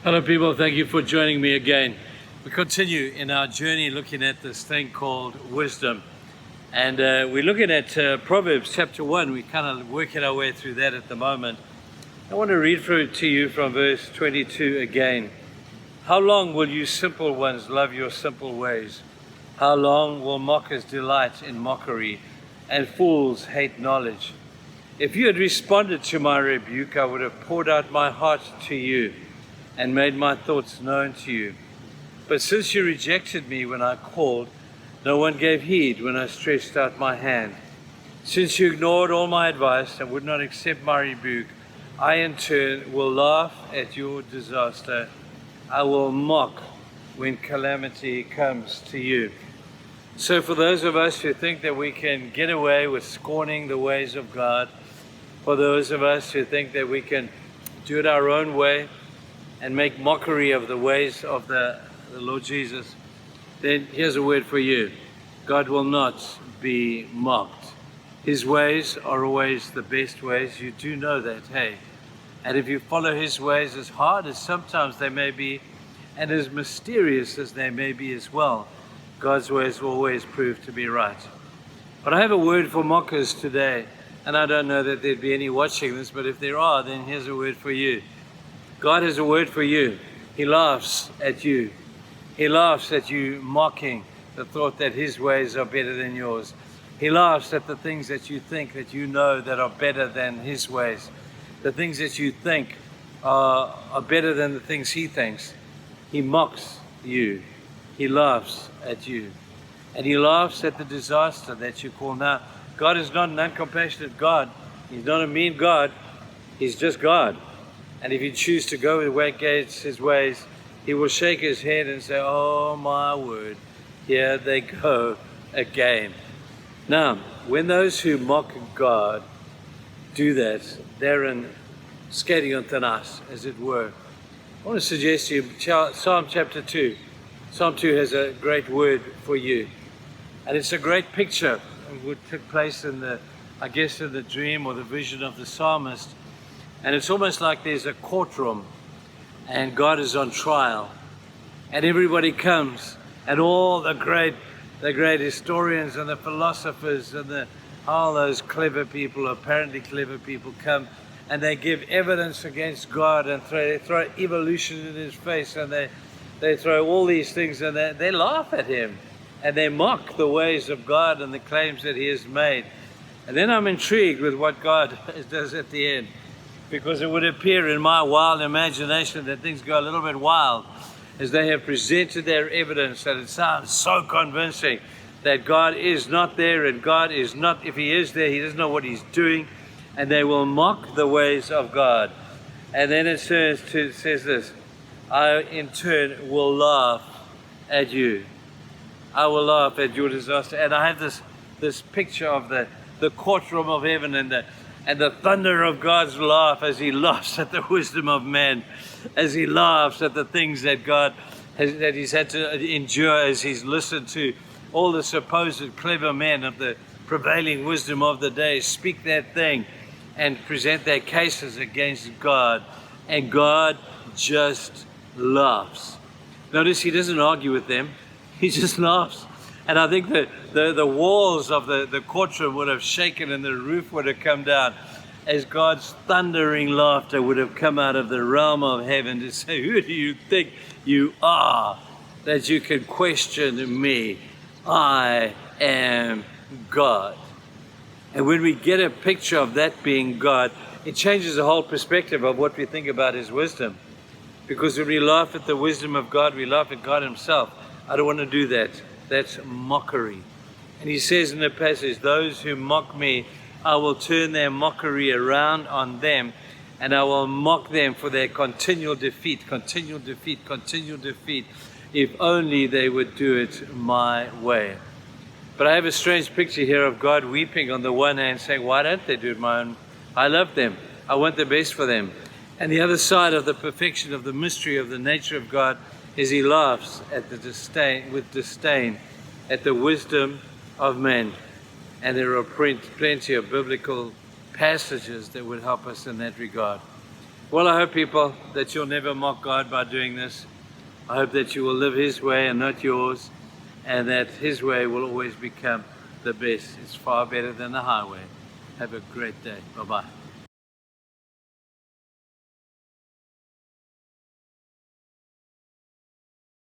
Hello people, thank you for joining me again. We continue in our journey looking at this thing called wisdom. And we're looking at Proverbs chapter 1. We're kind of working our way through that at the moment. I want to read through to you from verse 22 again. How long will you simple ones love your simple ways? How long will mockers delight in mockery and fools hate knowledge? If you had responded to my rebuke, I would have poured out my heart to you and made my thoughts known to you. But since you rejected me when I called, no one gave heed when I stretched out my hand. Since you ignored all my advice and would not accept my rebuke, I in turn will laugh at your disaster. I will mock when calamity comes to you. So for those of us who think that we can get away with scorning the ways of God, for those of us who think that we can do it our own way and make mockery of the ways of the Lord Jesus, then here's a word for you. God will not be mocked. His ways are always the best ways. You do know that, hey? And if you follow his ways, as hard as sometimes they may be, and as mysterious as they may be as well, God's ways will always prove to be right. But I have a word for mockers today, and I don't know that there'd be any watching this, but if there are, then here's a word for you. God has a word for you. He laughs at you. He laughs at you mocking the thought that his ways are better than yours. He laughs at the things that you think that you know that are better than his ways. The things that you think are better than the things he thinks. He mocks you. He laughs at you. And he laughs at the disaster that you call now. God is not an uncompassionate God. He's not a mean God. He's just God. And if you choose to go against his ways, he will shake his head and say, oh my word, here they go again. Now, when those who mock God do that, they're skating on thin ice, as it were. I want to suggest to you Psalm chapter 2. Psalm 2 has a great word for you. And it's a great picture of what took place in the dream or the vision of the psalmist. And it's almost like there's a courtroom and God is on trial. And everybody comes, and all the great historians and the philosophers and all those clever people, apparently clever people, come and they give evidence against God and they throw evolution in his face, and they throw all these things, and they laugh at him and they mock the ways of God and the claims that he has made. And then I'm intrigued with what God does at the end, because it would appear in my wild imagination that things go a little bit wild as they have presented their evidence, that it sounds so convincing that God is not there, and God is not, if he is there, he doesn't know what he's doing, and they will mock the ways of God. And then it says this, I in turn will laugh at you. I will laugh at your disaster. And I have this picture of the courtroom of heaven and the thunder of God's laugh as he laughs at the wisdom of man, as he laughs at the things that that he's had to endure as he's listened to all the supposed clever men of the prevailing wisdom of the day speak that thing and present their cases against God. And God just laughs. Notice he doesn't argue with them. He just laughs. And I think that the walls of the courtroom would have shaken and the roof would have come down as God's thundering laughter would have come out of the realm of heaven to say, who do you think you are that you can question me? I am God. And when we get a picture of that being God, it changes the whole perspective of what we think about his wisdom. Because when we laugh at the wisdom of God, we laugh at God himself. I don't want to do that. That's mockery. And he says in the passage, those who mock me, I will turn their mockery around on them, and I will mock them for their continual defeat, if only they would do it my way. But I have a strange picture here of God weeping on the one hand, saying, why don't they do it my own? I love them. I want the best for them. And the other side of the perfection of the mystery of the nature of God is he laughs at the disdain at the wisdom of men. And there are plenty of biblical passages that would help us in that regard. Well, I hope, people, that you'll never mock God by doing this. I hope that you will live His way and not yours, and that His way will always become the best. It's far better than the highway. Have a great day. Bye-bye.